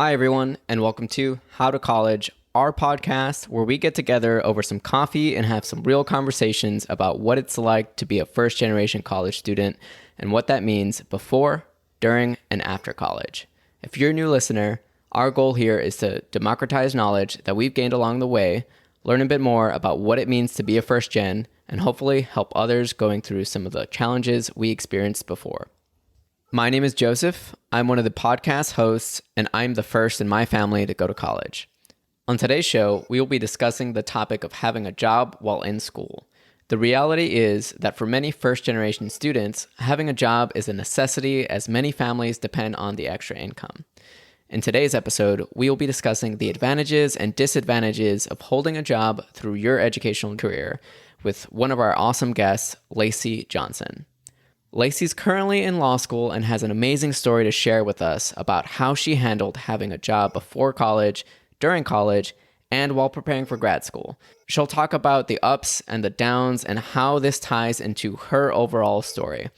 Hi, everyone, and welcome to How to College, our podcast where we get together over some coffee and have some real conversations about what it's like to be a first-generation college student and what that means before, during, and after college. If you're a new listener, our goal here is to democratize knowledge that we've gained along the way, learn a bit more about what it means to be a first-gen, and hopefully help others going through some of the challenges we experienced before. My name is Joseph. I'm one of the podcast hosts, and I'm the first in my family to go to college. On today's show, we will be discussing the topic of having a job while in school. The reality is that for many first-generation students, having a job is a necessity as many families depend on the extra income. In today's episode, we will be discussing the advantages and disadvantages of holding a job through your educational career with one of our awesome guests, Lacey Johnson. Lacey's currently in law school and has an amazing story to share with us about how she handled having a job before college, during college, and while preparing for grad school. She'll talk about the ups and the downs and how this ties into her overall story.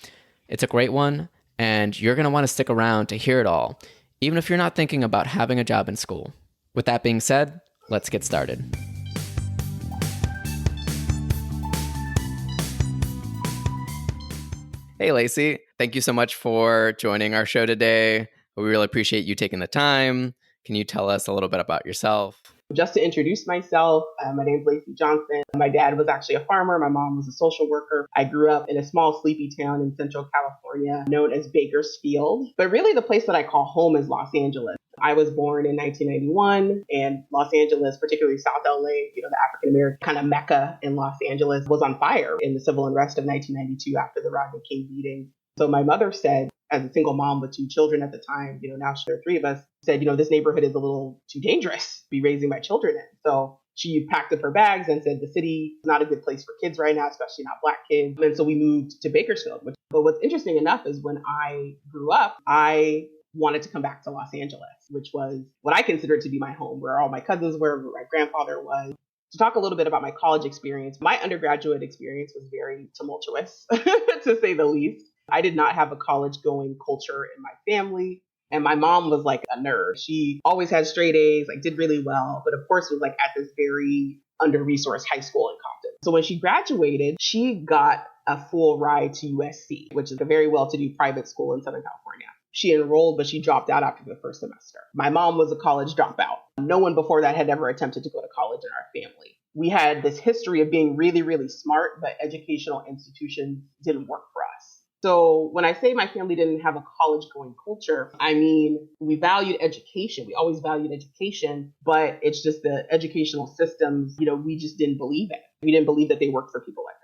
It's a great one, and you're going to want to stick around to hear it all, even if you're not thinking about having a job in school. With that being said, let's get started. Hey, Lacey, thank you so much for joining our show today. We really appreciate you taking the time. Can you tell us a little bit about yourself? Just to introduce myself, my name is Lacey Johnson. My dad was actually a farmer. My mom was a social worker. I grew up in a small sleepy town in Central California known as Bakersfield. But really the place that I call home is Los Angeles. I was born in 1991, and Los Angeles, particularly South LA, the African-American kind of mecca in Los Angeles, was on fire in the civil unrest of 1992 after the Rodney King beating. So my mother said, as a single mom with two children at the time, now there are three of us, said, this neighborhood is a little too dangerous to be raising my children in. So she packed up her bags and said, the city is not a good place for kids right now, especially not Black kids. And so we moved to Bakersfield. But what's interesting enough is when I grew up, I wanted to come back to Los Angeles, which was what I considered to be my home, where all my cousins were, where my grandfather was. To talk a little bit about my college experience, my undergraduate experience was very tumultuous, to say the least. I did not have a college-going culture in my family. And my mom was like a nerd. She always had straight A's, did really well, but of course was at this very under-resourced high school in Compton. So when she graduated, she got a full ride to USC, which is a very well-to-do private school in Southern California. She enrolled, but she dropped out after the first semester. My mom was a college dropout. No one before that had ever attempted to go to college in our family. We had this history of being really, really smart, but educational institutions didn't work for us. So when I say my family didn't have a college-going culture, I mean, we valued education. We always valued education, but it's just the educational systems, we just didn't believe in. We didn't believe that they worked for people like us.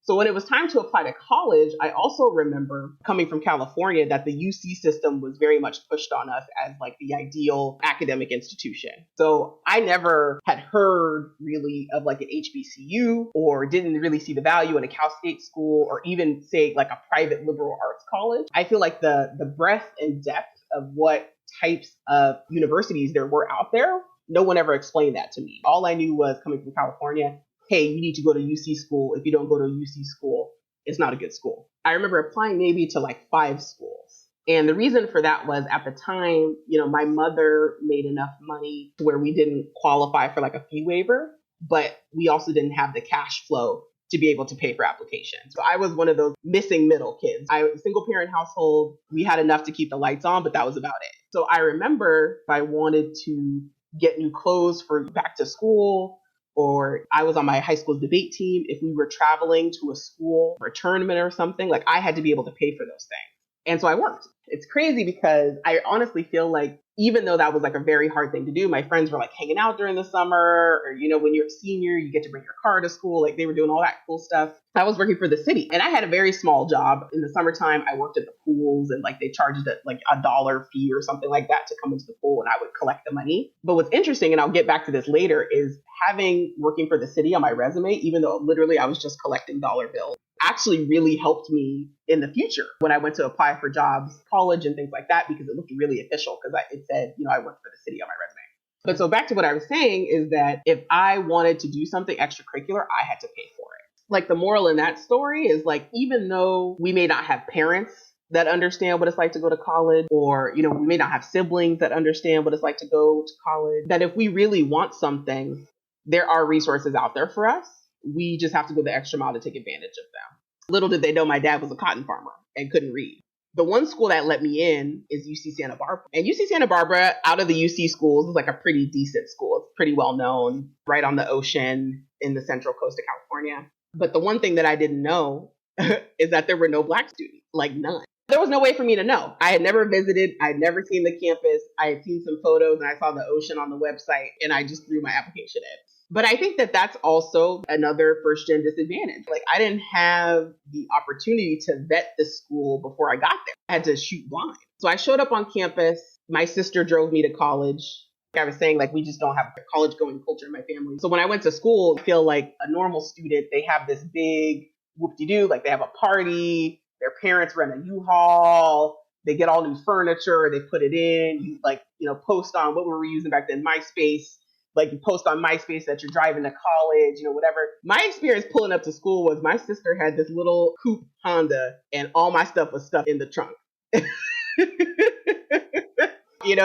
So when it was time to apply to college, I also remember coming from California that the UC system was very much pushed on us as the ideal academic institution. So I never had heard really of an HBCU or didn't really see the value in a Cal State school or even say a private liberal arts college. I feel like the breadth and depth of what types of universities there were out there, no one ever explained that to me. All I knew was coming from California, hey, you need to go to UC school. If you don't go to UC school, it's not a good school. I remember applying maybe to 5 schools. And the reason for that was at the time, my mother made enough money to where we didn't qualify for a fee waiver, but we also didn't have the cash flow to be able to pay for applications. So I was one of those missing middle kids. I was a single parent household. We had enough to keep the lights on, but that was about it. So I remember if I wanted to get new clothes for back to school, or I was on my high school debate team, if we were traveling to a school for a tournament or something, I had to be able to pay for those things. And so I worked. It's crazy because I honestly feel even though that was a very hard thing to do, my friends were hanging out during the summer, or, when you're a senior, you get to bring your car to school. They were doing all that cool stuff. I was working for the city and I had a very small job. In the summertime, I worked at the pools and they charged it $1 fee or something like that to come into the pool, and I would collect the money. But what's interesting, and I'll get back to this later, is having working for the city on my resume, even though literally I was just collecting dollar bills, actually really helped me in the future when I went to apply for jobs, college and things like that, because it looked really official because it said, I work for the city on my resume. But so back to what I was saying is that if I wanted to do something extracurricular, I had to pay for it. The moral in that story is even though we may not have parents that understand what it's like to go to college, or, we may not have siblings that understand what it's like to go to college, that if we really want something, there are resources out there for us. We just have to go the extra mile to take advantage of them. Little did they know my dad was a cotton farmer and couldn't read. The one school that let me in is UC Santa Barbara. And UC Santa Barbara, out of the UC schools, is like a pretty decent school. It's pretty well known, right on the ocean in the central coast of California. But the one thing that I didn't know is that there were no Black students, like none. There was no way for me to know. I had never visited. I had never seen the campus. I had seen some photos and I saw the ocean on the website, and I just threw my application in. But I think that that's also another first gen disadvantage. Like, I didn't have the opportunity to vet the school before I got there. I had to shoot blind. So I showed up on campus. My sister drove me to college. Like I was saying, like, we just don't have a college going culture in my family. So when I went to school, I feel like a normal student, they have this big whoop-de-doo, like they have a party, their parents rent a U-Haul, they get all new furniture, they put it in, you post on what were we using back then, MySpace. Like, you post on MySpace that you're driving to college, whatever. My experience pulling up to school was my sister had this little coupe Honda and all my stuff was stuffed in the trunk.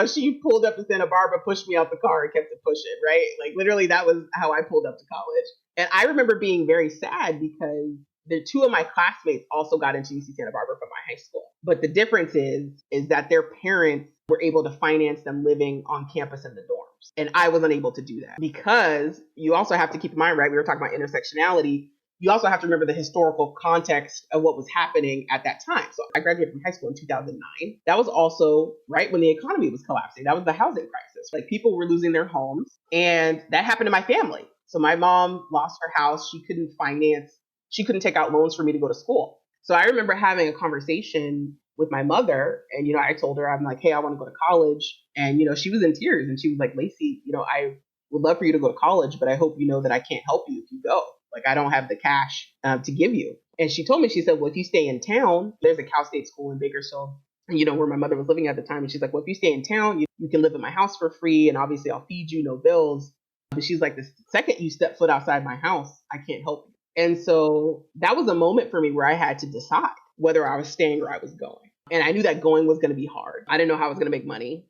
She pulled up to Santa Barbara, pushed me out the car and kept it pushing, right? Like, literally, that was how I pulled up to college. And I remember being very sad because the two of my classmates also got into UC Santa Barbara from my high school. But the difference is that their parents were able to finance them living on campus in the dorms. And I was unable to do that because you also have to keep in mind, right? We were talking about intersectionality. You also have to remember the historical context of what was happening at that time. So I graduated from high school in 2009. That was also right when the economy was collapsing. That was the housing crisis. Like, people were losing their homes, and that happened to my family. So my mom lost her house. She couldn't take out loans for me to go to school. So I remember having a conversation with my mother, and, I told her, I'm like, hey, I want to go to college. And, she was in tears, and she was like, Lacey, I would love for you to go to college, but I hope you know that I can't help you if you go. Like, I don't have the cash to give you. And she told me, she said, well, if you stay in town, there's a Cal State school in Bakersfield, where my mother was living at the time. And she's like, well, if you stay in town, you can live at my house for free. And obviously I'll feed you, no bills. But she's like, the second you step foot outside my house, I can't help you. And so that was a moment for me where I had to decide whether I was staying or I was going. And I knew that going was going to be hard. I didn't know how I was going to make money.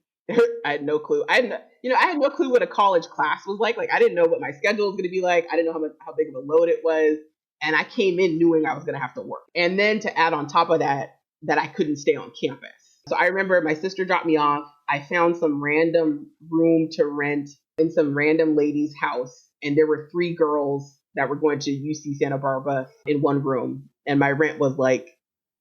I had no clue. I had no clue what a college class was like. Like, I didn't know what my schedule was going to be like. I didn't know how big of a load it was. And I came in knowing I was going to have to work. And then to add on top of that I couldn't stay on campus. So I remember my sister dropped me off. I found some random room to rent in some random lady's house. And there were 3 girls that were going to UC Santa Barbara in one room. And my rent was like,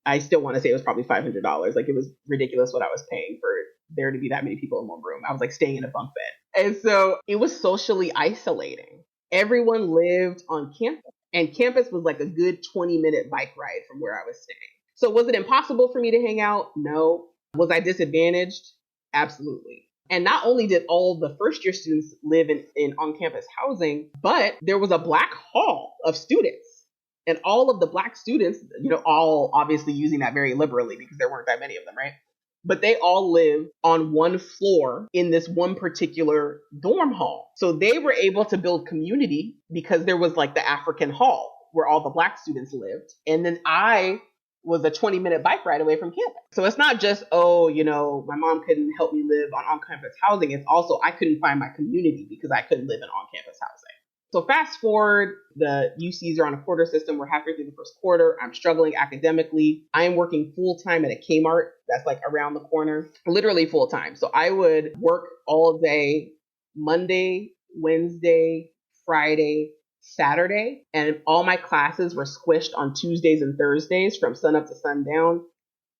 I still want to say it was probably $500. Like, it was ridiculous what I was paying for there to be that many people in one room. I was like staying in a bunk bed. And so it was socially isolating. Everyone lived on campus, and campus was like a good 20-minute bike ride from where I was staying. So was it impossible for me to hang out? No. Was I disadvantaged? Absolutely. And not only did all the first year students live in on-campus housing, but there was a Black hall of students. And all of the Black students, all obviously using that very liberally because there weren't that many of them, right? But they all lived on one floor in this one particular dorm hall. So they were able to build community because there was like the African hall where all the Black students lived. And then I was a 20-minute bike ride away from campus. So it's not just, my mom couldn't help me live on on-campus housing. It's also I couldn't find my community because I couldn't live in on-campus housing. So fast forward, the UCs are on a quarter system. We're halfway through the first quarter. I'm struggling academically. I am working full time at a Kmart that's like around the corner, literally full time. So I would work all day, Monday, Wednesday, Friday, Saturday, and all my classes were squished on Tuesdays and Thursdays from sun up to sundown.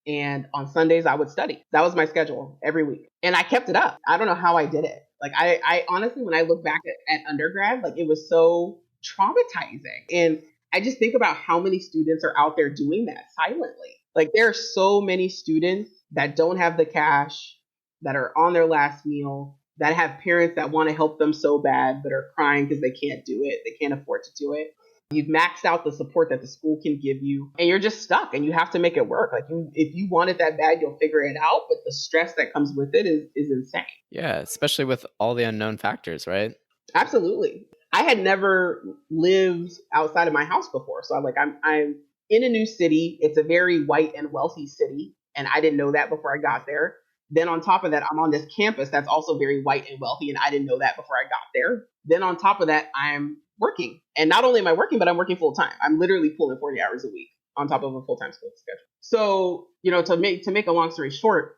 And on Sundays, I would study. That was my schedule every week. And I kept it up. I don't know how I did it. Like, I honestly, when I look back at undergrad, like, it was so traumatizing. And I just think about how many students are out there doing that silently. Like, there are so many students that don't have the cash, that are on their last meal, that have parents that want to help them so bad, but are crying because they can't do it. They can't afford to do it. You've maxed out the support that the school can give you, and you're just stuck, and you have to make it work. Like, if you want it that bad, you'll figure it out. But the stress that comes with it is insane. Yeah, especially with all the unknown factors, right? Absolutely. I had never lived outside of my house before. So I'm in a new city. It's a very white and wealthy city. And I didn't know that before I got there. Then on top of that, I'm on this campus that's also very white and wealthy, and I didn't know that before I got there. Then on top of that, I'm working. And not only am I working, but I'm working full time. I'm literally pulling 40 hours a week on top of a full-time school schedule. So, to make a long story short,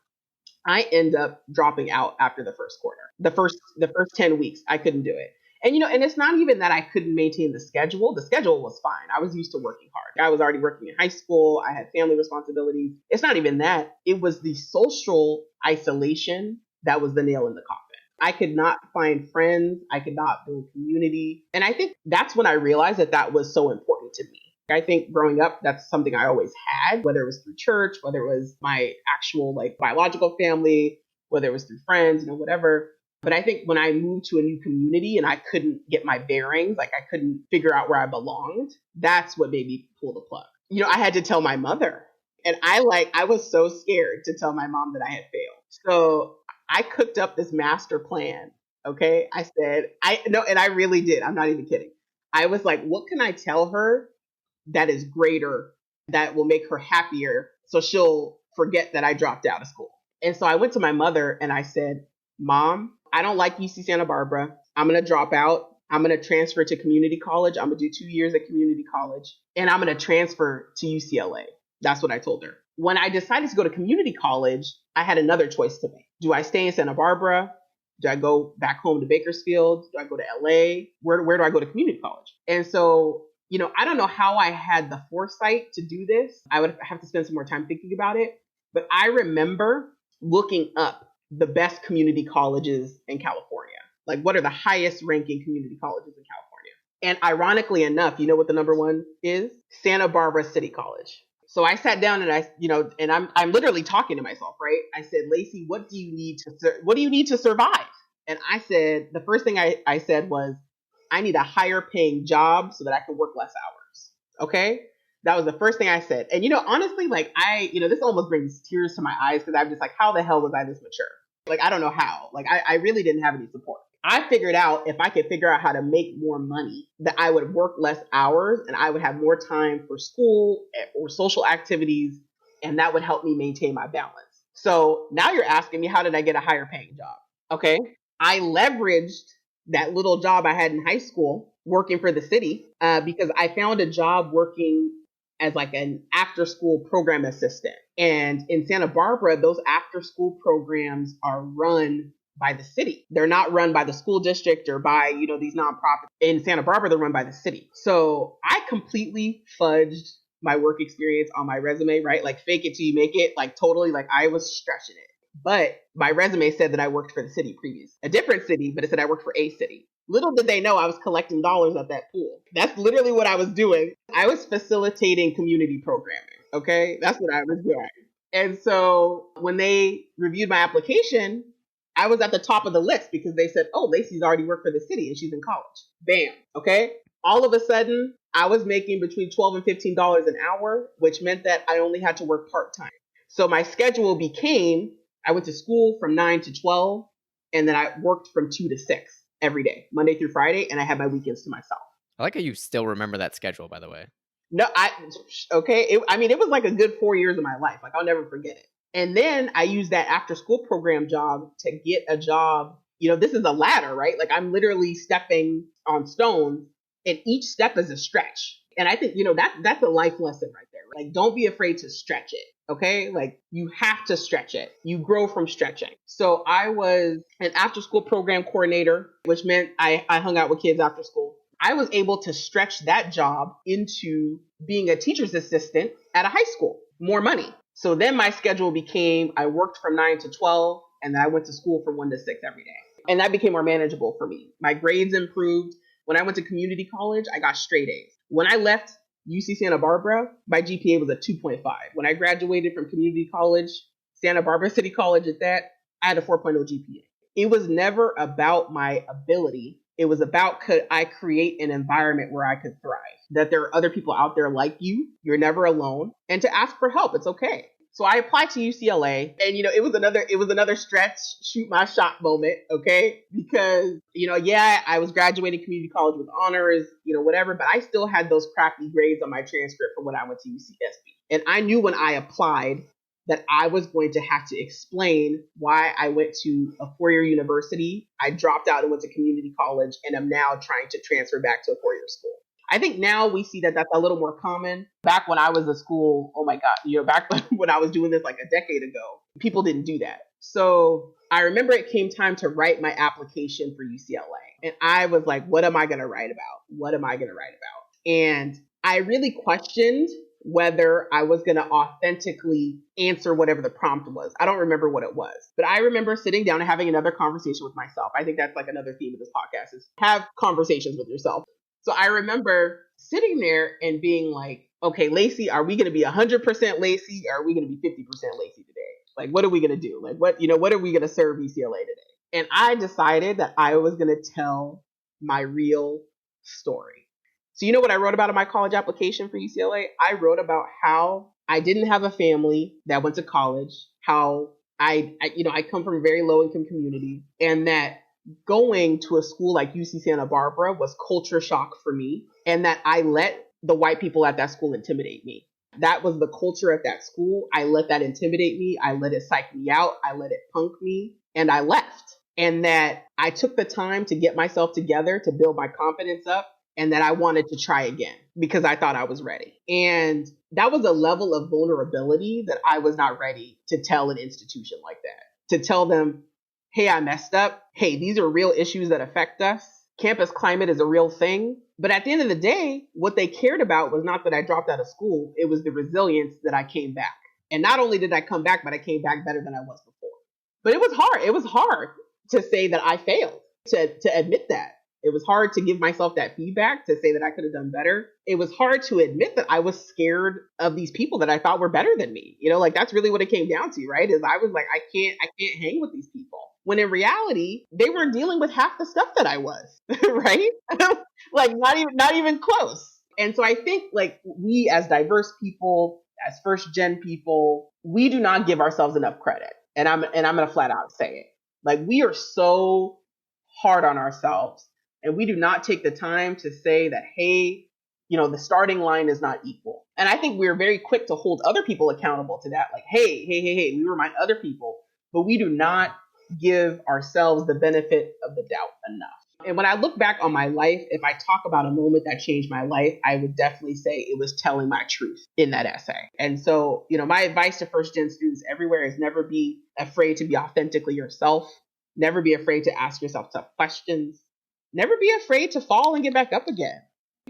I end up dropping out after the first quarter. The first 10 weeks, I couldn't do it. And it's not even that I couldn't maintain the schedule. The schedule was fine. I was used to working hard. I was already working in high school. I had family responsibilities. It's not even that. It was the social isolation that was the nail in the coffin. I could not find friends. I could not build community. And I think that's when I realized that that was so important to me. I think growing up, that's something I always had, whether it was through church, whether it was my actual biological family, whether it was through friends, whatever. But I think when I moved to a new community and I couldn't get my bearings, I couldn't figure out where I belonged, that's what made me pull the plug. I had to tell my mother, and I was so scared to tell my mom that I had failed. So I cooked up this master plan. Okay. I said, and I really did. I'm not even kidding. I was like, what can I tell her that is greater, that will make her happier, so she'll forget that I dropped out of school? And so I went to my mother and I said, Mom, I don't like UC Santa Barbara. I'm going to drop out. I'm going to transfer to community college. I'm going to do 2 years at community college, and I'm going to transfer to UCLA. That's what I told her. When I decided to go to community college, I had another choice to make. Do I stay in Santa Barbara? Do I go back home to Bakersfield? Do I go to LA? Where do I go to community college? And so, I don't know how I had the foresight to do this. I would have to spend some more time thinking about it. But I remember looking up the best community colleges in California. Like, what are the highest ranking community colleges in California? And ironically enough, you know what the number one is? Santa Barbara City College. So I sat down and I'm literally talking to myself, right? I said, Lacey, what do you need to survive? And I said, the first thing I said was, I need a higher paying job so that I can work less hours. Okay. That was the first thing I said. And, honestly, this almost brings tears to my eyes, because I'm just like, how the hell was I this mature? I don't know how. I really didn't have any support. I figured out if I could figure out how to make more money, that I would work less hours and I would have more time for school or social activities, and that would help me maintain my balance. So now you're asking me, how did I get a higher paying job? Okay. I leveraged that little job I had in high school working for the city, because I found a job working as an after school program assistant. And in Santa Barbara, those after school programs are run by the city. They're not run by the school district or by, these nonprofits. In Santa Barbara, they're run by the city. So I completely fudged my work experience on my resume, right? Fake it till you make it, totally, I was stretching it. But my resume said that I worked for the city previous, a different city, but it said I worked for a city. Little did they know I was collecting dollars at that pool. That's literally what I was doing. I was facilitating community programming. Okay. That's what I was doing. And so when they reviewed my application, I was at the top of the list because they said, oh, Lacey's already worked for the city and she's in college. Bam. Okay. All of a sudden, I was making between $12 and $15 an hour, which meant that I only had to work part-time. So my schedule became, I went to school from 9 to 12, and then I worked from 2 to 6 every day, Monday through Friday, and I had my weekends to myself. I like how you still remember that schedule, by the way. No, okay. It was a good 4 years of my life. I'll never forget it. And then I used that after school program job to get a job. This is a ladder, right? I'm literally stepping on stones, and each step is a stretch. And I think, that's a life lesson right there. Don't be afraid to stretch it. Okay. You have to stretch it. You grow from stretching. So I was an after school program coordinator, which meant I hung out with kids after school. I was able to stretch that job into being a teacher's assistant at a high school, more money. So then my schedule became, I worked from 9 to 12, and then I went to school from 1 to 6 every day. And that became more manageable for me. My grades improved. When I went to community college, I got straight A's. When I left UC Santa Barbara, my GPA was a 2.5. When I graduated from community college, Santa Barbara City College at that, I had a 4.0 GPA. It was never about my ability. It was about, could I create an environment where I could thrive? That there are other people out there like you. You're never alone. And to ask for help. It's okay. So I applied to UCLA, and it was another stretch, shoot my shot moment, okay? Because I was graduating community college with honors, whatever, but I still had those crappy grades on my transcript from when I went to UCSB. And I knew when I applied that I was going to have to explain why I went to a 4-year university. I dropped out and went to community college and am now trying to transfer back to a 4-year school. I think now we see that that's a little more common. Back when I was in school, oh my God, back when I was doing this like a decade ago, people didn't do that. So I remember it came time to write my application for UCLA. And I was like, what am I going to write about? What am I going to write about? And I really questioned whether I was going to authentically answer whatever the prompt was. I don't remember what it was, but I remember sitting down and having another conversation with myself. I think that's like another theme of this podcast is have conversations with yourself. So I remember sitting there and being like, okay, Lacey, are we going to be 100% Lacey? Or are we going to be 50% Lacey today? Like, what are we going to do? Like, what are we going to serve UCLA today? And I decided that I was going to tell my real story. So you know what I wrote about in my college application for UCLA? I wrote about how I didn't have a family that went to college, how I come from a very low income community, and that going to a school like UC Santa Barbara was culture shock for me, and that I let the white people at that school intimidate me. That was the culture at that school. I let that intimidate me. I let it psych me out. I let it punk me, and I left. And that I took the time to get myself together, to build my confidence up, and that I wanted to try again because I thought I was ready. And that was a level of vulnerability that I was not ready to tell an institution like that, to tell them, hey, I messed up. Hey, these are real issues that affect us. Campus climate is a real thing. But at the end of the day, what they cared about was not that I dropped out of school. It was the resilience that I came back. And not only did I come back, but I came back better than I was before. But it was hard. It was hard to say that I failed, to admit that. It was hard to give myself that feedback, to say that I could have done better. It was hard to admit that I was scared of these people that I thought were better than me. Like that's really what it came down to, right? Is I was like, I can't hang with these people. When in reality, they weren't dealing with half the stuff that I was, right? Like not even close. And so I think like we as diverse people, as first gen people, we do not give ourselves enough credit. And I'm going to flat out say it. Like we are so hard on ourselves. And we do not take the time to say that, hey, the starting line is not equal. And I think we're very quick to hold other people accountable to that. Like, hey, we remind other people, but we do not give ourselves the benefit of the doubt enough. And when I look back on my life, if I talk about a moment that changed my life, I would definitely say it was telling my truth in that essay. And so, my advice to first gen students everywhere is never be afraid to be authentically yourself. Never be afraid to ask yourself tough questions. Never be afraid to fall and get back up again.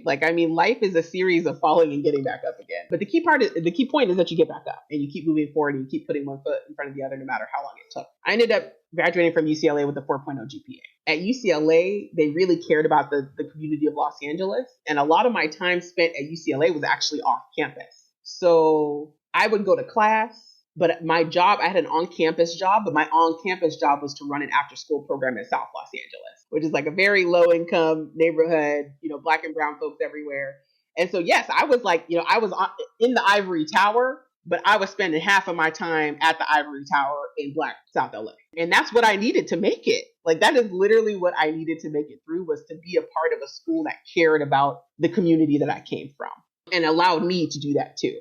Life is a series of falling and getting back up again. But the key point is that you get back up and you keep moving forward and you keep putting one foot in front of the other, no matter how long it took. I ended up graduating from UCLA with a 4.0 GPA. At UCLA, they really cared about the community of Los Angeles. And a lot of my time spent at UCLA was actually off campus. So I would go to class, but my job, I had an on-campus job, but my on-campus job was to run an after-school program in South Los Angeles, which is like a very low-income neighborhood, Black and brown folks everywhere. And so, yes, I was like, I was in the ivory tower, but I was spending half of my time at the ivory tower in Black South LA. And that's what I needed to make it. Like, that is literally what I needed to make it through, was to be a part of a school that cared about the community that I came from and allowed me to do that too,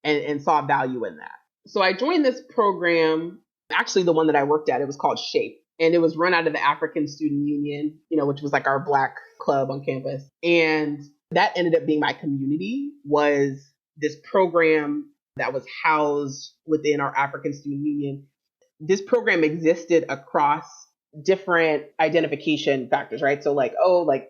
and saw value in that. So I joined this program, actually the one that I worked at, it was called SHAPE. And it was run out of the African Student Union, which was like our Black club on campus. And that ended up being my community, was this program that was housed within our African Student Union. This program existed across different identification factors, right? So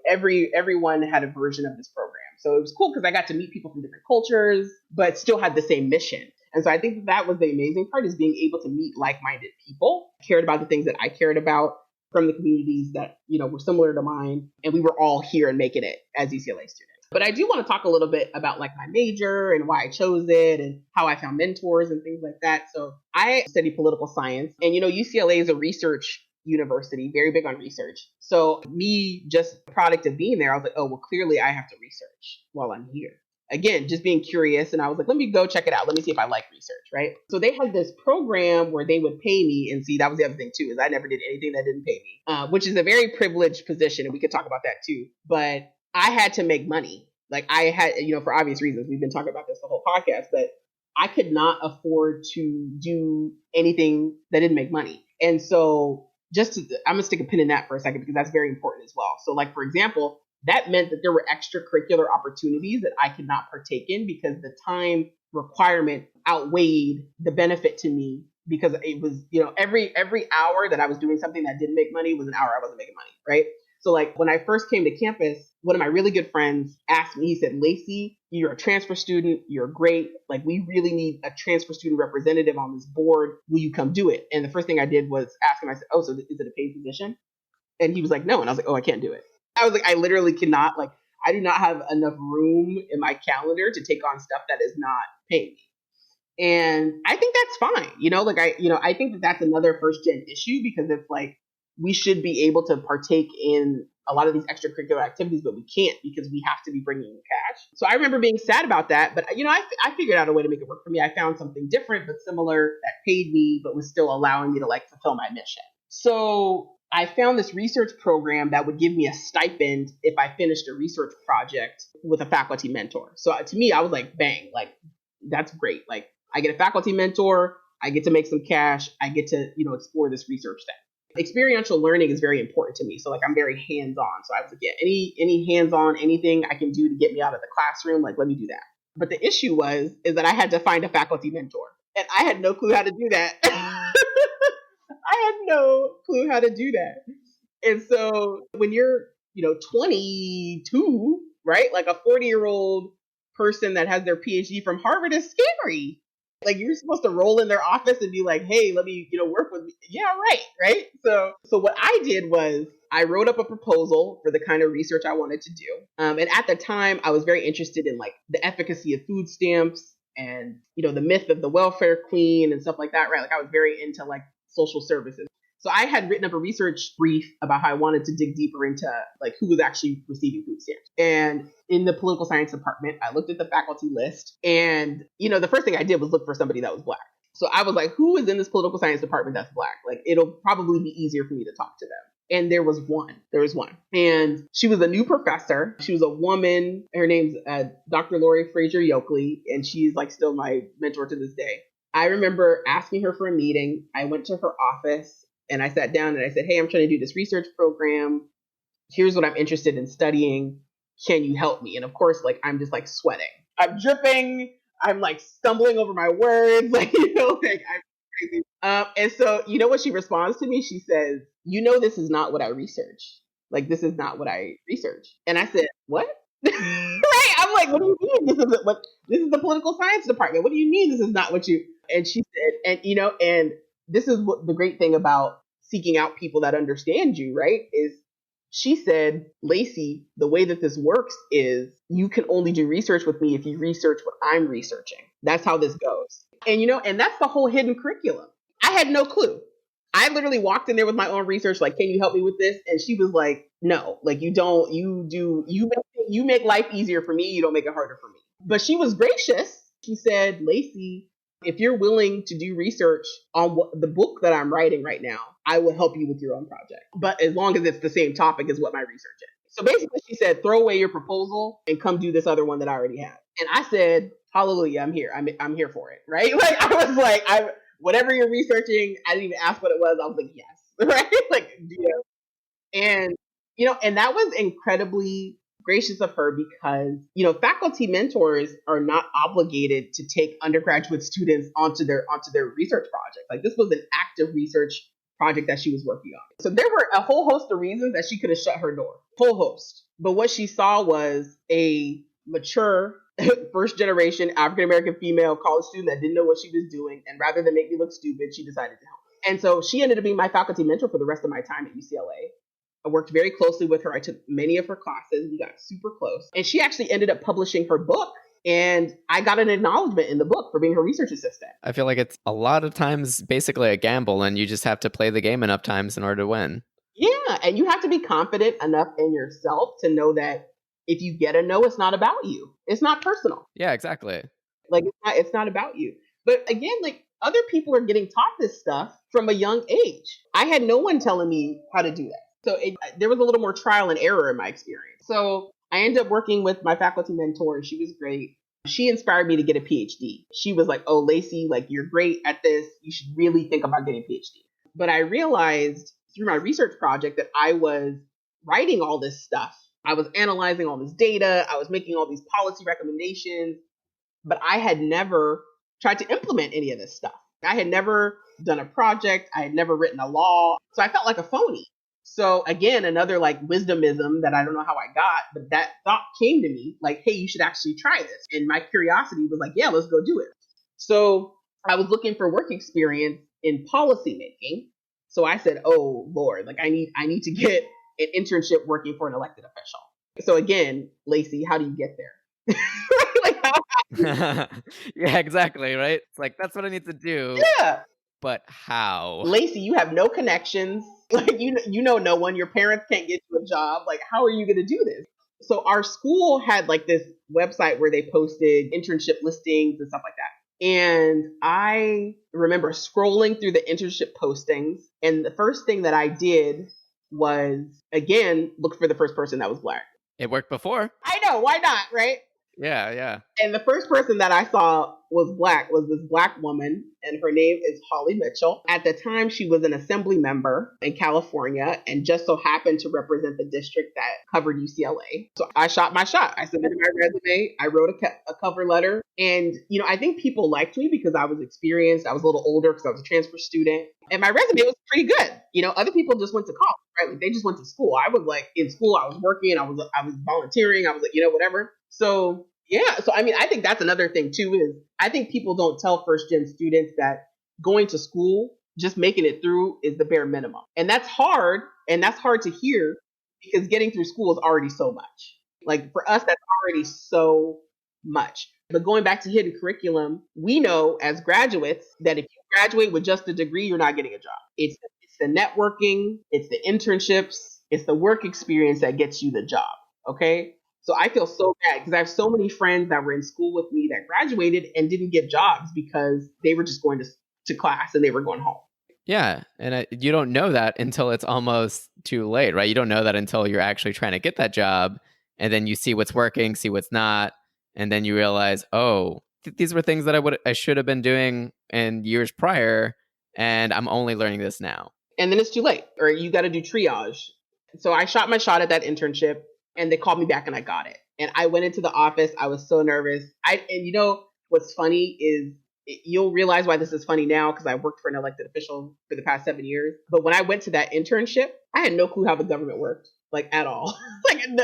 everyone had a version of this program. So it was cool because I got to meet people from different cultures, but still had the same mission. And so I think that was the amazing part, is being able to meet like-minded people, cared about the things that I cared about from the communities that, were similar to mine. And we were all here and making it as UCLA students. But I do want to talk a little bit about like my major and why I chose it and how I found mentors and things like that. So I study political science, and, UCLA is a research university, very big on research. So me, just the product of being there, I was like, oh, well, clearly I have to research while I'm here. Again, just being curious. And I was like, let me go check it out. Let me see if I like research, right? So they had this program where they would pay me. And see, that was the other thing too, is I never did anything that didn't pay me, which is a very privileged position. And we could talk about that too. But I had to make money. Like I had, for obvious reasons, we've been talking about this the whole podcast, but I could not afford to do anything that didn't make money. And so I'm gonna stick a pin in that for a second because that's very important as well. So like, for example, that meant that there were extracurricular opportunities that I could not partake in because the time requirement outweighed the benefit to me because it was, every hour that I was doing something that didn't make money was an hour I wasn't making money, right? So like when I first came to campus, one of my really good friends asked me, he said, Lacey, you're a transfer student. You're great. Like we really need a transfer student representative on this board. Will you come do it? And the first thing I did was ask him, I said, oh, so is it a paid position? And he was like, no. And I was like, oh, I can't do it. I was like, I literally cannot, like, I do not have enough room in my calendar to take on stuff that is not paying me. And I think that's fine. I think that that's another first gen issue because it's like, we should be able to partake in a lot of these extracurricular activities, but we can't because we have to be bringing in cash. So I remember being sad about that, but I figured out a way to make it work for me. I found something different but similar that paid me, but was still allowing me to like fulfill my mission. So I found this research program that would give me a stipend if I finished a research project with a faculty mentor. So to me, I was like, bang, like that's great. Like I get a faculty mentor, I get to make some cash, I get to, explore this research thing. Experiential learning is very important to me. So like I'm very hands-on. So I was like, yeah, any hands-on, anything I can do to get me out of the classroom, like let me do that. But the issue is that I had to find a faculty mentor. And I had no clue how to do that. I had no clue how to do that. And so when you're, 22, right? Like a 40-year-old person that has their PhD from Harvard is scary. Like you're supposed to roll in their office and be like, hey, let me, work with me. Yeah, right. Right. So what I did was I wrote up a proposal for the kind of research I wanted to do. And at the time I was very interested in like the efficacy of food stamps and, the myth of the welfare queen and stuff like that. Right. Like I was very into like social services. So I had written up a research brief about how I wanted to dig deeper into like who was actually receiving food stamps. And in the political science department, I looked at the faculty list and, the first thing I did was look for somebody that was Black. So I was like, who is in this political science department that's Black? Like, it'll probably be easier for me to talk to them. And there was one. And she was a new professor. She was a woman. Her name's Dr. Lori Fraser Yoakley. And she's like still my mentor to this day. I remember asking her for a meeting. I went to her office and I sat down and I said, hey, I'm trying to do this research program. Here's what I'm interested in studying. Can you help me? And of course, like, I'm just like sweating. I'm dripping. I'm like stumbling over my words. Like, like I'm crazy. And so, what she responds to me? She says, this is not what I research. Like, this is not what I research. And I said, what? Right? I'm like, what do you mean? This is the political science department. What do you mean this is not what you? And she said, and this is what the great thing about seeking out people that understand you, right? Is she said, Lacey, the way that this works is you can only do research with me if you research what I'm researching. That's how this goes. And, and that's the whole hidden curriculum. I had no clue. I literally walked in there with my own research, like, can you help me with this? And she was like, no, like you make life easier for me. You don't make it harder for me. But she was gracious. She said, Lacey, if you're willing to do research on the book that I'm writing right now, I will help you with your own project. But as long as it's the same topic as what my research is. So basically she said, throw away your proposal and come do this other one that I already have. And I said, hallelujah, I'm here. I'm here for it. Right? Like I was like, whatever you're researching, I didn't even ask what it was. I was like, yes. Right? Like, and, and that was incredibly gracious of her because, faculty mentors are not obligated to take undergraduate students onto their research project. Like this was an active research project that she was working on. So there were a whole host of reasons that she could have shut her door, whole host. But what she saw was a mature first generation African-American female college student that didn't know what she was doing. And rather than make me look stupid, she decided to help. And so she ended up being my faculty mentor for the rest of my time at UCLA. I worked very closely with her. I took many of her classes. We got super close. And she actually ended up publishing her book. And I got an acknowledgement in the book for being her research assistant. I feel like it's a lot of times basically a gamble and you just have to play the game enough times in order to win. Yeah. And you have to be confident enough in yourself to know that if you get a no, it's not about you. It's not personal. Yeah, exactly. Like it's not about you. But again, like other people are getting taught this stuff from a young age. I had no one telling me how to do that. So there was a little more trial and error in my experience. So I ended up working with my faculty mentor. She was great. She inspired me to get a PhD. She was like, oh, Lacey, like you're great at this. You should really think about getting a PhD. But I realized through my research project that I was writing all this stuff. I was analyzing all this data. I was making all these policy recommendations, but I had never tried to implement any of this stuff. I had never done a project. I had never written a law. So I felt like a phony. So again, another like wisdomism that I don't know how I got, but that thought came to me like, hey, you should actually try this. And my curiosity was like, yeah, let's go do it. So I was looking for work experience in policy making. So I said, oh Lord, like I need to get an internship working for an elected official. So again, Lacey, how do you get there? Like how? Yeah, exactly, right? It's like, that's what I need to do, Yeah. but how? Lacey, you have no connections. Like you know no one. Your parents can't get you a job. Like how are you going to do this? So our school had like this website where they posted internship listings and stuff like that. And I remember scrolling through the internship postings, and the first thing that I did was again look for the first person that was Black. It worked before. I know, why not, right? Yeah, yeah. And the first person that I saw was Black, was this Black woman, and her name is Holly Mitchell. At the time, she was an assembly member in California and just so happened to represent the district that covered UCLA. So I shot my shot. I submitted my resume. I wrote a cover letter. And, you know, I think people liked me because I was experienced. I was a little older because I was a transfer student. And my resume was pretty good. You know, other people just went to college, right? Like they just went to school. I was like in school, I was working, I was volunteering, I was like, you know, whatever. So yeah, so I mean, I think that's another thing too, is I think people don't tell first gen students that going to school, just making it through is the bare minimum. And that's hard to hear because getting through school is already so much. Like for us, that's already so much. But going back to hidden curriculum, we know as graduates that if you graduate with just a degree, you're not getting a job. It's the networking, it's the internships, it's the work experience that gets you the job. Okay. So I feel so bad because I have so many friends that were in school with me that graduated and didn't get jobs because they were just going to class and they were going home. Yeah. And you don't know that until it's almost too late, right? You don't know that until you're actually trying to get that job. And then you see what's working, see what's not. And then you realize, oh, these were things that I should have been doing in years prior. And I'm only learning this now. And then it's too late, or you got to do triage. So I shot my shot at that internship. And they called me back and I got it. And I went into the office. I was so nervous. And you know, what's funny is you'll realize why this is funny now because I worked for an elected official for the past 7 years. But when I went to that internship, I had no clue how the government worked, like at all.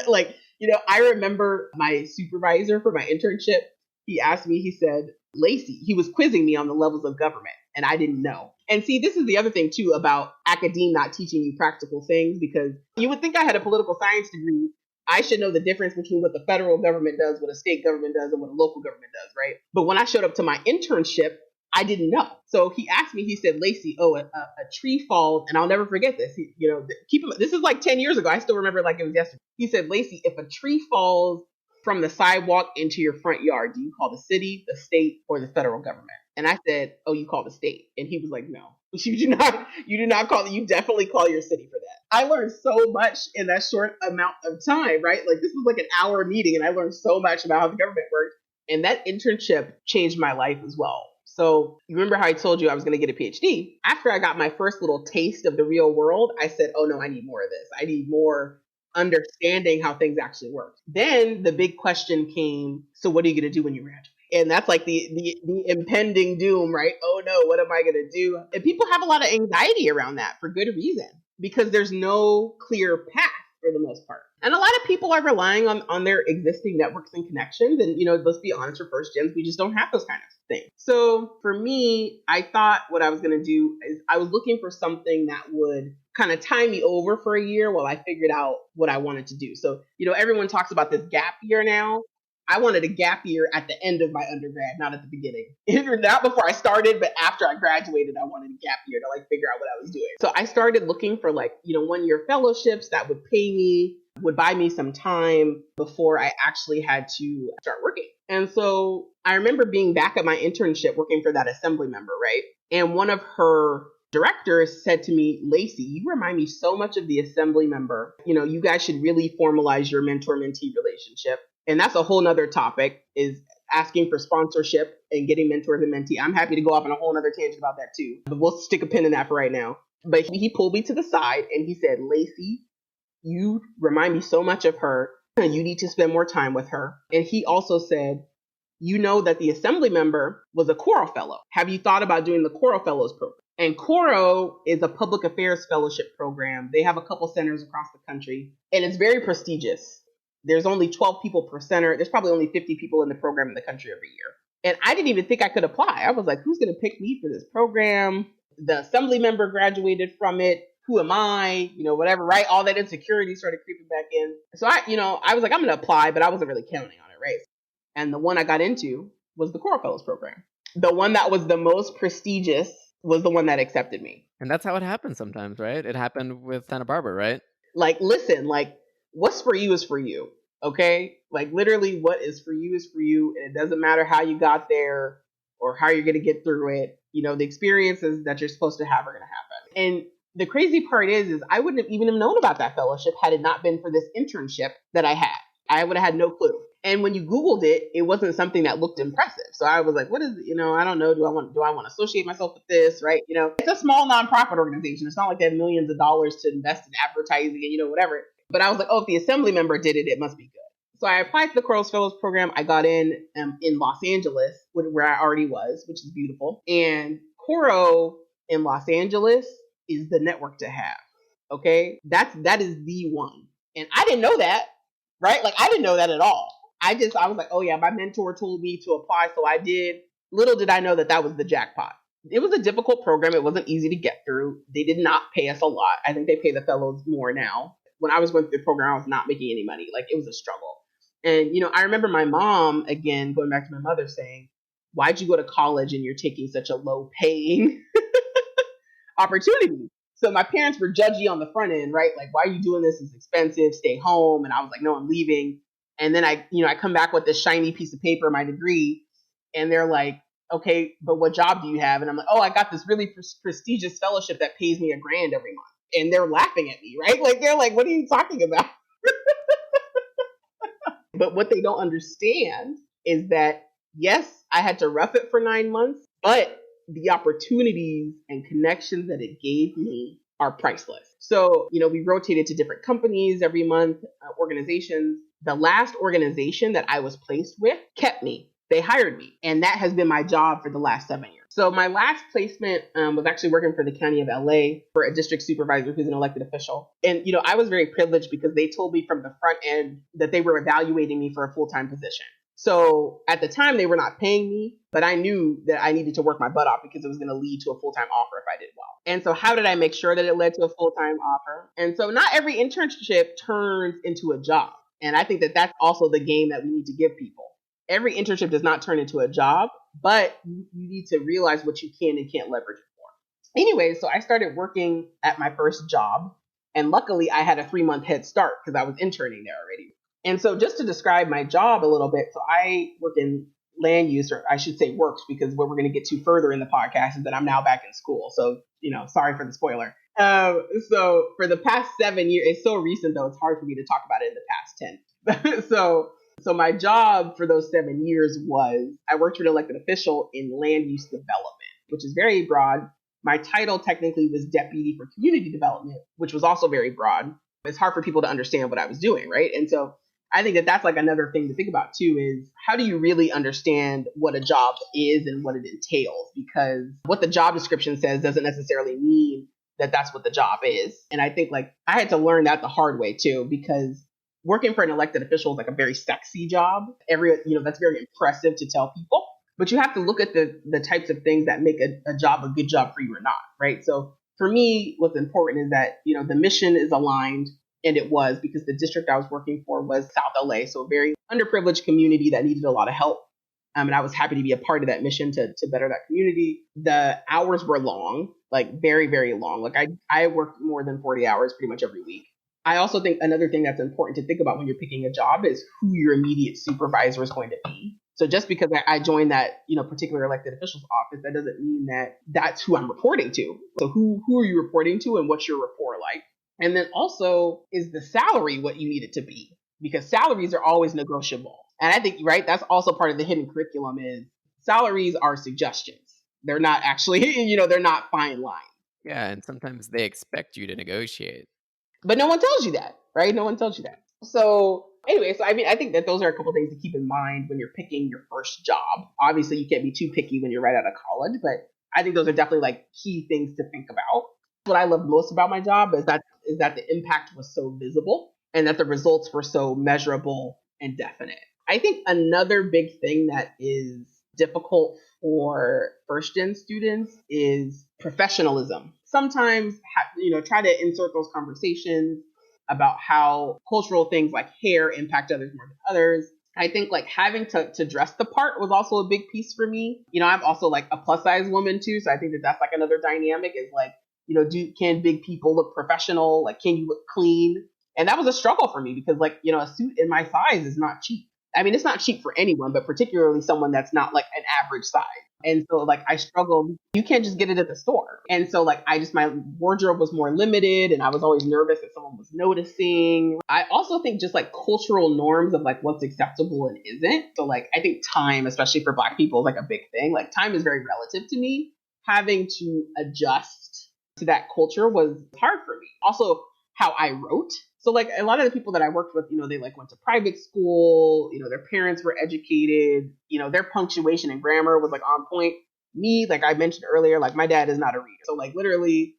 like, you know, I remember my supervisor for my internship. He asked me, he said, Lacey, he was quizzing me on the levels of government and I didn't know. And see, this is the other thing too about academe not teaching you practical things, because you would think I had a political science degree. I should know the difference between what the federal government does, what a state government does, and what a local government does, right? But when I showed up to my internship, I didn't know. So he asked me, he said, Lacey, a tree falls, and I'll never forget this. This is like 10 years ago. I still remember it like it was yesterday. He said, Lacey, if a tree falls from the sidewalk into your front yard, do you call the city, the state, or the federal government? And I said, oh, you call the state. And he was like, no, you do not call it. You definitely call your city for that. I learned so much in that short amount of time, right? Like this was like an hour meeting and I learned so much about how the government works. And that internship changed my life as well. So you remember how I told you I was going to get a PhD? After I got my first little taste of the real world, I said, oh no, I need more of this. I need more understanding how things actually work. Then the big question came, so what are you going to do when you graduate? And that's like the impending doom, right? Oh no, what am I going to do? And people have a lot of anxiety around that for good reason, because there's no clear path for the most part. And a lot of people are relying on their existing networks and connections. And, you know, let's be honest, for first gens, we just don't have those kind of things. So for me, I thought what I was going to do is I was looking for something that would kind of tie me over for a year while I figured out what I wanted to do. So, you know, everyone talks about this gap year now. I wanted a gap year at the end of my undergrad, not at the beginning. Not before I started, but after I graduated, I wanted a gap year to like figure out what I was doing. So I started looking for like, you know, 1 year fellowships that would pay me, would buy me some time before I actually had to start working. And so I remember being back at my internship working for that assembly member, right? And one of her directors said to me, Lacey, you remind me so much of the assembly member. You know, you guys should really formalize your mentor-mentee relationship. And that's a whole nother topic, is asking for sponsorship and getting mentors and mentee. I'm happy to go off on a whole other tangent about that too, but we'll stick a pin in that for right now. But he pulled me to the side and he said, Lacey, you remind me so much of her. You need to spend more time with her. And he also said, you know that the assembly member was a Coro Fellow. Have you thought about doing the Coro Fellows program? And Coro is a public affairs fellowship program. They have a couple centers across the country, and it's very prestigious. There's only 12 people per center. There's probably only 50 people in the program in the country every year. And I didn't even think I could apply. I was like, who's going to pick me for this program? The assembly member graduated from it. Who am I? Whatever, right? All that insecurity started creeping back in. So I was like, I'm going to apply, but I wasn't really counting on it, right? And the one I got into was the Coro Fellows program. The one that was the most prestigious was the one that accepted me. And that's how it happens sometimes, right? It happened with Santa Barbara, right? Like, listen, like, what's for you is for you, okay? Like, literally, what is for you is for you, and it doesn't matter how you got there or how you're going to get through it. The experiences that you're supposed to have are going to happen. And the crazy part is I wouldn't have even known about that fellowship had it not been for this internship that I had. I would have had no clue. And when you Googled it, it wasn't something that looked impressive. So I was like, what is, I don't know. Do I want to associate myself with this? Right. It's a small nonprofit organization. It's not like they have millions of dollars to invest in advertising and, whatever. But I was like, oh, if the assembly member did it, it must be good. So I applied to the Coro Fellows program. I got in Los Angeles, where I already was, which is beautiful. And Coro in Los Angeles is the network to have. Okay. That is the one. And I didn't know that. Right. Like, I didn't know that at all. I was like, oh yeah, my mentor told me to apply. So I did. Little did I know that was the jackpot. It was a difficult program. It wasn't easy to get through. They did not pay us a lot. I think they pay the fellows more now. When I was going through the program, I was not making any money. Like, it was a struggle. And, I remember my mom, again, going back to my mother, saying, why'd you go to college and you're taking such a low paying opportunity? So my parents were judgy on the front end, right? Like, why are you doing this? It's expensive. Stay home. And I was like, no, I'm leaving. And then I come back with this shiny piece of paper, my degree, and they're like, okay, but what job do you have? And I'm like, oh, I got this really prestigious fellowship that pays me $1,000 every month. And they're laughing at me, right? Like, they're like, what are you talking about? But what they don't understand is that, yes, I had to rough it for 9 months, but the opportunities and connections that it gave me are priceless. So, we rotated to different companies every month, organizations. The last organization that I was placed with kept me. They hired me. And that has been my job for the last 7 years. So my last placement was actually working for the county of LA for a district supervisor who's an elected official. And, I was very privileged because they told me from the front end that they were evaluating me for a full-time position. So at the time, they were not paying me, but I knew that I needed to work my butt off because it was going to lead to a full-time offer if I did well. And so how did I make sure that it led to a full-time offer? And so not every internship turns into a job. And I think that that's also the game that we need to give people. Every internship does not turn into a job, but you need to realize what you can and can't leverage it for. Anyway, so I started working at my first job. And luckily, I had a 3-month head start because I was interning there already. And so just to describe my job a little bit, so I work in land use, or I should say works, because what we're going to get to further in the podcast is that I'm now back in school. So, sorry for the spoiler. So for the past 7 years, it's so recent though, it's hard for me to talk about it in the past 10. So my job for those 7 years was I worked for an elected official in land use development, which is very broad. My title technically was Deputy for Community Development, which was also very broad. It's hard for people to understand what I was doing, right? And so I think that that's like another thing to think about too, is how do you really understand what a job is and what it entails? Because what the job description says doesn't necessarily mean that that's what the job is. And I think like I had to learn that the hard way too, because working for an elected official is like a very sexy job. That's very impressive to tell people, but you have to look at the types of things that make a job a good job for you or not, right? So for me, what's important is that, the mission is aligned. And it was, because the district I was working for was South LA. So a very underprivileged community that needed a lot of help. And I was happy to be a part of that mission to better that community. The hours were long, like very, very long. Like I worked more than 40 hours pretty much every week. I also think another thing that's important to think about when you're picking a job is who your immediate supervisor is going to be. So just because I joined that, particular elected official's office, that doesn't mean that that's who I'm reporting to. So who are you reporting to and what's your rapport like? And then also, is the salary what you need it to be? Because salaries are always negotiable. And I think, right, that's also part of the hidden curriculum is salaries are suggestions. They're not actually, they're not fine lines. Yeah, and sometimes they expect you to negotiate. But no one tells you that, right? No one tells you that. So anyway, so I mean, I think that those are a couple things to keep in mind when you're picking your first job. Obviously, you can't be too picky when you're right out of college, but I think those are definitely like key things to think about. What I love most about my job is that the impact was so visible and that the results were so measurable and definite. I think another big thing that is difficult for first gen students is professionalism. Sometimes, try to insert those conversations about how cultural things like hair impact others more than others. I think like having to dress the part was also a big piece for me. I'm also like a plus size woman too. So I think that that's like another dynamic is like, can big people look professional? Like, can you look clean? And that was a struggle for me because like, a suit in my size is not cheap. I mean, it's not cheap for anyone, but particularly someone that's not like an average size. And so like I struggled. You can't just get it at the store. And so like my wardrobe was more limited and I was always nervous that someone was noticing. I also think just like cultural norms of like what's acceptable and isn't. So like I think time, especially for Black people, is like a big thing. Like time is very relative to me. Having to adjust to that culture was hard for me. Also, how I wrote. So like a lot of the people that I worked with, they like went to private school, their parents were educated, their punctuation and grammar was like on point. Me, like I mentioned earlier, like my dad is not a reader. So like literally,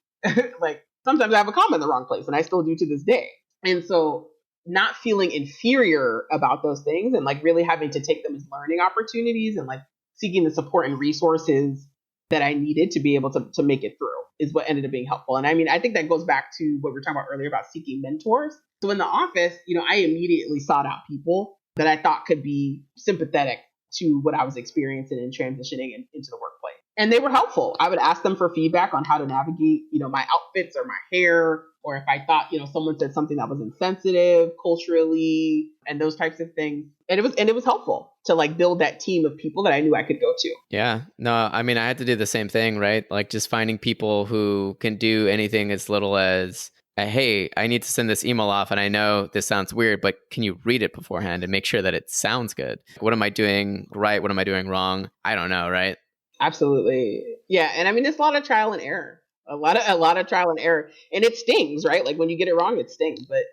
like sometimes I have a comma in the wrong place and I still do to this day. And so not feeling inferior about those things and like really having to take them as learning opportunities and like seeking the support and resources that I needed to be able to make it through is what ended up being helpful. And I mean, I think that goes back to what we were talking about earlier about seeking mentors. So in the office, I immediately sought out people that I thought could be sympathetic to what I was experiencing and transitioning into the workplace. And they were helpful. I would ask them for feedback on how to navigate, my outfits or my hair, or if I thought, someone said something that was insensitive culturally and those types of things. And it was helpful to like build that team of people that I knew I could go to. Yeah. No, I mean, I had to do the same thing, right? Like just finding people who can do anything as little as, hey, I need to send this email off and I know this sounds weird, but can you read it beforehand and make sure that it sounds good? What am I doing right? What am I doing wrong? I don't know, right? Absolutely. Yeah. And I mean, it's a lot of trial and error. A lot of trial and error. And it stings, right? Like when you get it wrong, it stings. But,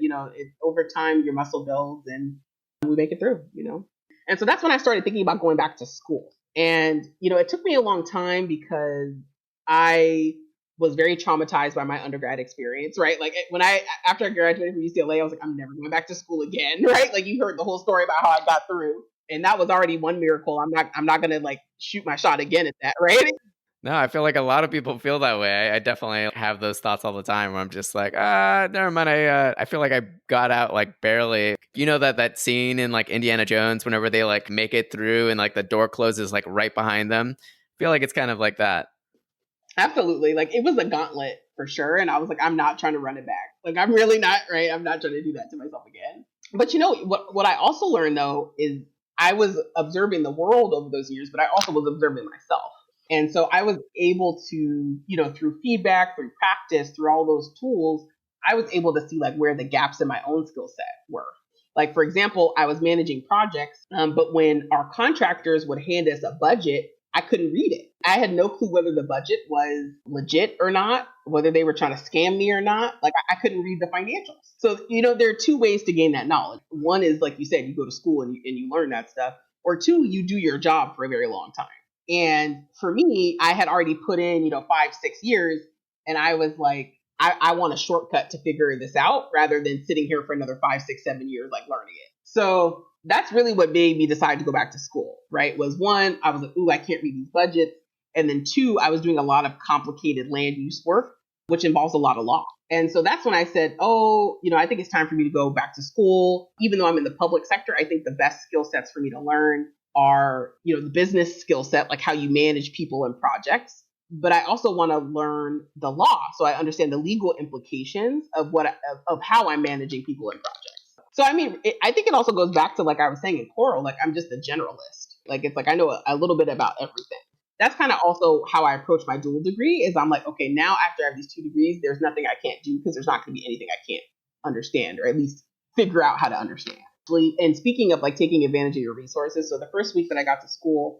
over time, your muscle builds and we make it through. And so that's when I started thinking about going back to school. And, it took me a long time because I was very traumatized by my undergrad experience, right? Like after I graduated from UCLA, I was like, I'm never going back to school again, right? Like you heard the whole story about how I got through. And that was already one miracle. I'm not gonna like shoot my shot again at that, right? No, I feel like a lot of people feel that way. I definitely have those thoughts all the time where I'm just like, never mind. I feel like I got out like barely. That scene in like Indiana Jones whenever they like make it through and like the door closes like right behind them. I feel like it's kind of like that. Absolutely. Like it was a gauntlet for sure. And I was like, I'm not trying to run it back. Like I'm really not, right? I'm not trying to do that to myself again. But what I also learned though is I was observing the world over those years, but I also was observing myself. And so I was able to, through feedback, through practice, through all those tools, I was able to see like where the gaps in my own skill set were. Like, for example, I was managing projects, but when our contractors would hand us a budget, I couldn't read it. I had no clue whether the budget was legit or not, whether they were trying to scam me or not. Like I couldn't read the financials. So, there are two ways to gain that knowledge. One is, like you said, you go to school and you learn that stuff. Or two, you do your job for a very long time. And for me, I had already put in, 5-6 years. And I was like, I want a shortcut to figure this out rather than sitting here for another 5, 6, 7 years, like learning it. So that's really what made me decide to go back to school, right? Was one, I was like, ooh, I can't read these budgets. And then two, I was doing a lot of complicated land use work, which involves a lot of law. And so that's when I said, I think it's time for me to go back to school. Even though I'm in the public sector, I think the best skill sets for me to learn are, the business skill set, like how you manage people and projects. But I also want to learn the law so I understand the legal implications of how I'm managing people and projects. So, I mean, I think it also goes back to, like I was saying in choral, like I'm just a generalist. Like, it's like I know a little bit about everything. That's kind of also how I approach my dual degree is I'm like, okay, now after I have these 2 degrees, there's nothing I can't do because there's not going to be anything I can't understand or at least figure out how to understand. And speaking of like taking advantage of your resources, so the first week that I got to school,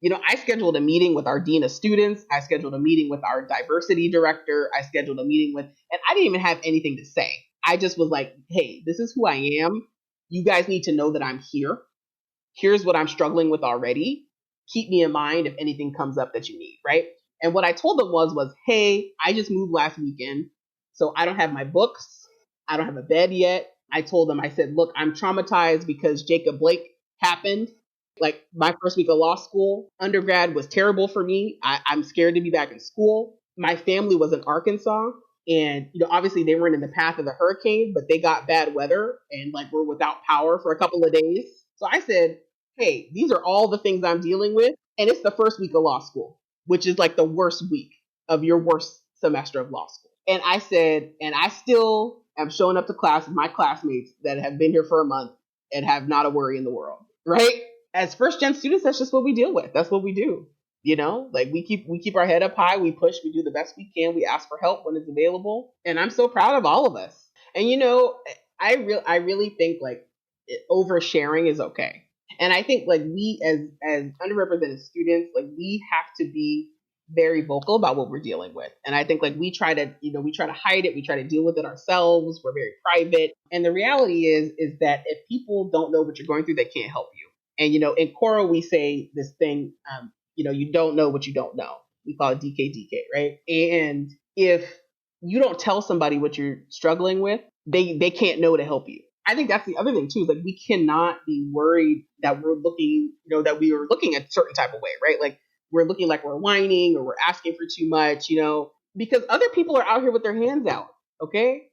I scheduled a meeting with our dean of students. I scheduled a meeting with our diversity director. I scheduled a meeting and I didn't even have anything to say. I just was like, hey, this is who I am. You guys need to know that I'm here. Here's what I'm struggling with already. Keep me in mind if anything comes up that you need, right? And what I told them was, hey, I just moved last weekend, so I don't have my books. I don't have a bed yet. I told them, I said, look, I'm traumatized because Jacob Blake happened. Like my first week of law school, undergrad was terrible for me. I'm scared to be back in school. My family was in Arkansas, and obviously they weren't in the path of the hurricane, but they got bad weather and like were without power for a couple of days. So I said, hey, these are all the things I'm dealing with, and it's the first week of law school, which is like the worst week of your worst semester of law school. And I said, and I still am showing up to class with my classmates that have been here for a month and have not a worry in the world, right? As first gen students, that's just what we deal with. That's what we do. Like we keep our head up high, we push, we do the best we can, we ask for help when it's available. And I'm so proud of all of us. And I really think like oversharing is okay. And I think like we as underrepresented students, like we have to be very vocal about what we're dealing with. And I think like we try to hide it, we try to deal with it ourselves, we're very private. And the reality is that if people don't know what you're going through, they can't help you. And in Cora we say this thing, you don't know what you don't know. We call it DKDK, right? And if you don't tell somebody what you're struggling with, they can't know to help you. I think that's the other thing too, is like we cannot be worried that we're looking, that we are looking a certain type of way, right? Like we're looking like we're whining or we're asking for too much, because other people are out here with their hands out, okay?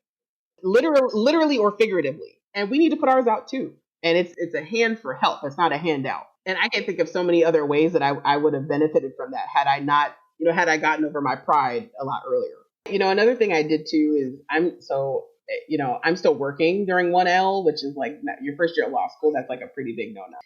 Literally or figuratively. And we need to put ours out too. And it's a hand for help. It's not a handout. And I can think of so many other ways that I would have benefited from that had I not, had I gotten over my pride a lot earlier. Another thing I did too is I'm still working during 1L, which is like your first year of law school. That's like a pretty big no-no.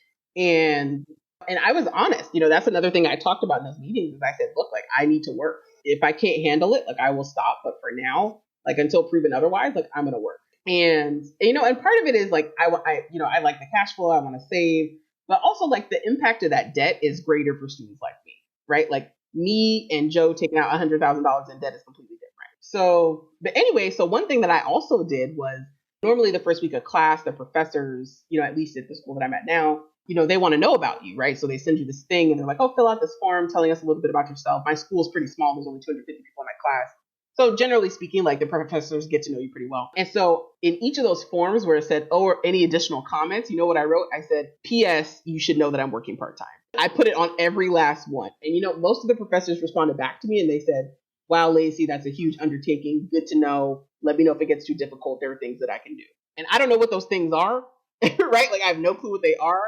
And I was honest, that's another thing I talked about in those meetings is I said, look, like I need to work. If I can't handle it, like I will stop. But for now, like until proven otherwise, like I'm going to work. And, and part of it is like, I like the cash flow, I want to save, but also like the impact of that debt is greater for students like me, right? Like me and Joe taking out $100,000 in debt is completely different. So, but anyway, so one thing that I also did was normally the first week of class, the professors, at least at the school that I'm at now, they want to know about you, right? So they send you this thing and they're like, oh, fill out this form telling us a little bit about yourself. My school is pretty small. There's only 250 people in my class. So generally speaking, like the professors get to know you pretty well. And so in each of those forms where it said, oh, or any additional comments, you know what I wrote? I said, P.S. You should know that I'm working part-time. I put it on every last one. And most of the professors responded back to me and they said, wow, Lacey, that's a huge undertaking. Good to know. Let me know if it gets too difficult. There are things that I can do. And I don't know what those things are, right? Like I have no clue what they are.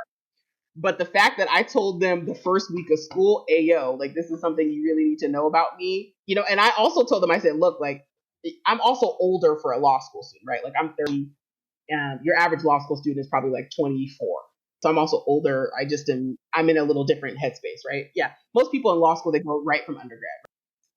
But the fact that I told them the first week of school, ayo, like this is something you really need to know about me, and I also told them, I said, look, like I'm also older for a law school student, right? Like I'm 30 and your average law school student is probably like 24. So I'm also older. I'm in a little different headspace, right? Yeah. Most people in law school, they go right from undergrad.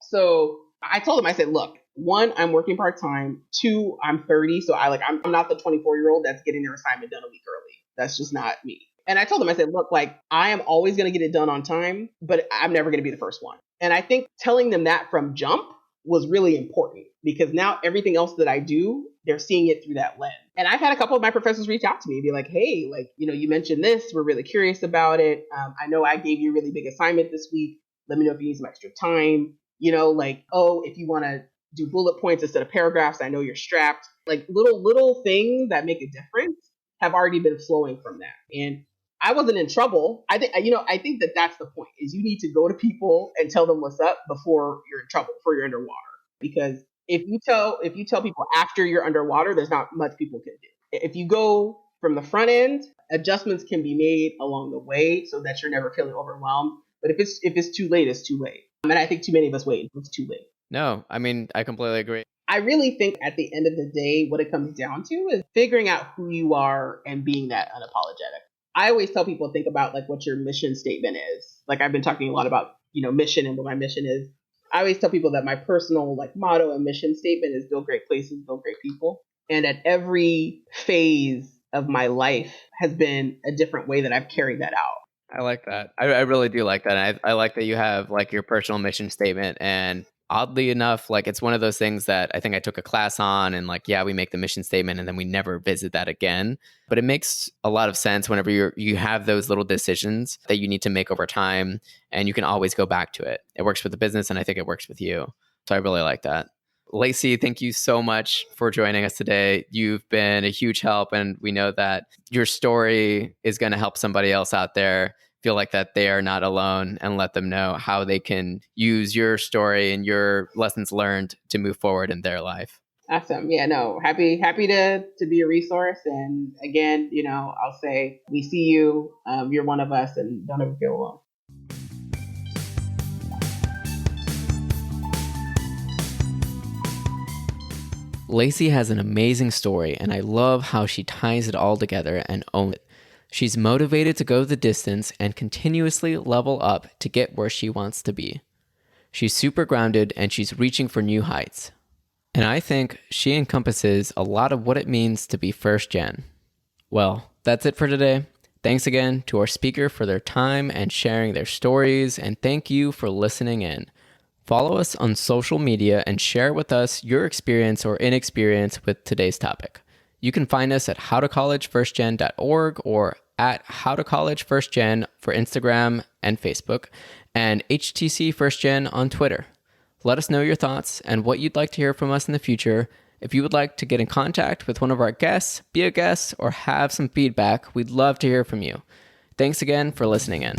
So I told them, I said, look, one, I'm working part-time. Two, I'm 30. So I'm not the 24-year-old that's getting their assignment done a week early. That's just not me. And I told them, I said, look, like I am always going to get it done on time, but I'm never going to be the first one. And I think telling them that from jump was really important because now everything else that I do, they're seeing it through that lens. And I've had a couple of my professors reach out to me and be like, hey, like, you mentioned this. We're really curious about it. I know I gave you a really big assignment this week. Let me know if you need some extra time. Like, oh, if you want to do bullet points instead of paragraphs, I know you're strapped. Like little things that make a difference have already been flowing from that. And I wasn't in trouble. I think that that's the point is you need to go to people and tell them what's up before you're in trouble, before you're underwater. Because if you tell people after you're underwater, there's not much people can do. If you go from the front end, adjustments can be made along the way so that you're never feeling overwhelmed. But if it's too late, it's too late. And I think too many of us wait until it's too late. No, I mean, I completely agree. I really think at the end of the day, what it comes down to is figuring out who you are and being that unapologetic. I always tell people think about like what your mission statement is. Like I've been talking a lot about, mission and what my mission is. I always tell people that my personal like motto and mission statement is build great places, build great people. And at every phase of my life has been a different way that I've carried that out. I like that. I really do like that. I like that you have like your personal mission statement. And oddly enough, like it's one of those things that I think I took a class on and like, yeah, we make the mission statement and then we never visit that again. But it makes a lot of sense whenever you have those little decisions that you need to make over time and you can always go back to it. It works with the business and I think it works with you. So I really like that. Lacey, thank you so much for joining us today. You've been a huge help, and we know that your story is going to help somebody else out there feel like that they are not alone and let them know how they can use your story and your lessons learned to move forward in their life. Awesome. Yeah, no, happy to be a resource. And again, I'll say we see you. You're one of us, and don't ever feel alone. Lacey has an amazing story, and I love how she ties it all together and owns it. She's motivated to go the distance and continuously level up to get where she wants to be. She's super grounded and she's reaching for new heights. And I think she encompasses a lot of what it means to be first gen. Well, that's it for today. Thanks again to our speaker for their time and sharing their stories, and thank you for listening in. Follow us on social media and share with us your experience or inexperience with today's topic. You can find us at howtocollegefirstgen.org or at howtocollegefirstgen for Instagram and Facebook, and HTC First Gen on Twitter. Let us know your thoughts and what you'd like to hear from us in the future. If you would like to get in contact with one of our guests, be a guest, or have some feedback, we'd love to hear from you. Thanks again for listening in.